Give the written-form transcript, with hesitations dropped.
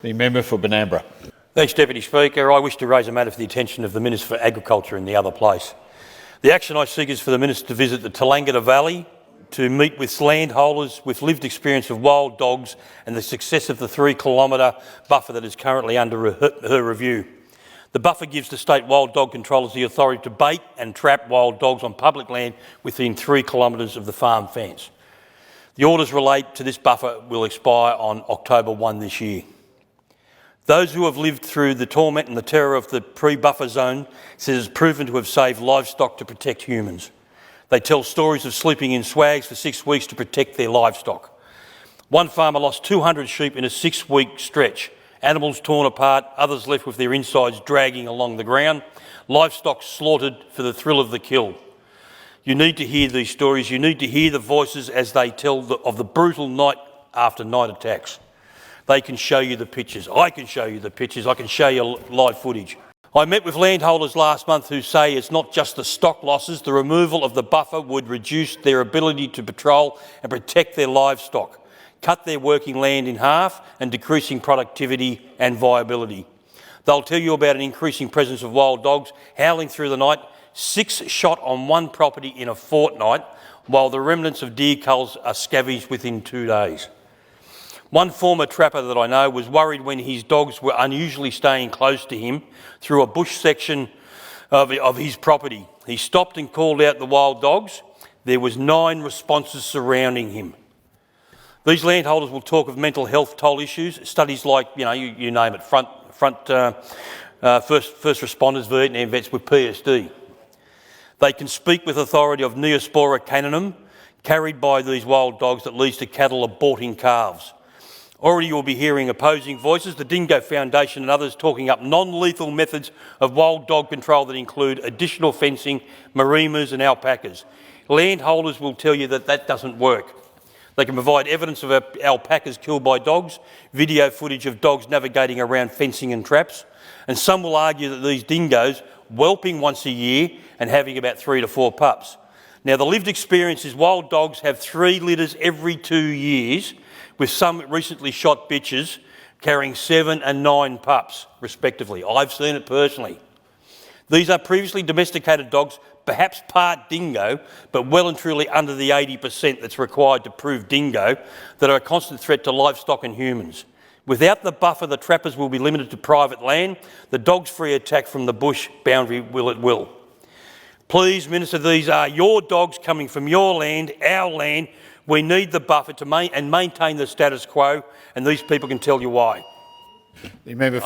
The member for Benambra. Thanks, Deputy Speaker. I wish to raise a matter for the attention of the Minister for Agriculture in the other place. The action I seek is for the Minister to visit the Tallangatta Valley to meet with landholders with lived experience of wild dogs and the success of the 3-kilometre buffer that is currently under her review. The buffer gives the state wild dog controllers the authority to bait and trap wild dogs on public land within 3 kilometres of the farm fence. The orders relate to this buffer will expire on October 1 this year. Those who have lived through the torment and the terror of the pre-buffer zone says it's proven to have saved livestock to protect humans. They tell stories of sleeping in swags for 6 weeks to protect their livestock. One farmer lost 200 sheep in a 6-week stretch. Animals torn apart, others left with their insides dragging along the ground, livestock slaughtered for the thrill of the kill. You need to hear these stories. You need to hear the voices as they tell of the brutal night after night attacks. They can show you the pictures. I can show you the pictures. I can show you live footage. I met with landholders last month who say it's not just the stock losses. The removal of the buffer would reduce their ability to patrol and protect their livestock, cut their working land in half and decreasing productivity and viability. They'll tell you about an increasing presence of wild dogs howling through the night, 6 shot on one property in a fortnight, while the remnants of deer culls are scavenged within 2 days. One former trapper that I know was worried when his dogs were unusually staying close to him through a bush section of his property. He stopped and called out the wild dogs. There was 9 responses surrounding him. These landholders will talk of mental health toll issues, studies like, you name it, first responders, Vietnam vets with PSD. They can speak with authority of Neospora caninum carried by these wild dogs that leads to cattle aborting calves. Already you'll be hearing opposing voices, the Dingo Foundation and others talking up non-lethal methods of wild dog control that include additional fencing, marimas and alpacas. Landholders will tell you that that doesn't work. They can provide evidence of alpacas killed by dogs, video footage of dogs navigating around fencing and traps, and some will argue that these dingoes whelping once a year and having about 3 to 4 pups. Now the lived experience is wild dogs have 3 litters every 2 years, with some recently shot bitches carrying 7 and 9 pups, respectively. I've seen it personally. These are previously domesticated dogs, perhaps part dingo, but well and truly under the 80% that's required to prove dingo, that are a constant threat to livestock and humans. Without the buffer, the trappers will be limited to private land. The dog's free attack from the bush boundary will at will. Please, Minister, these are your dogs coming from your land, our land. We need the buffer to maintain the status quo, and these people can tell you why. The member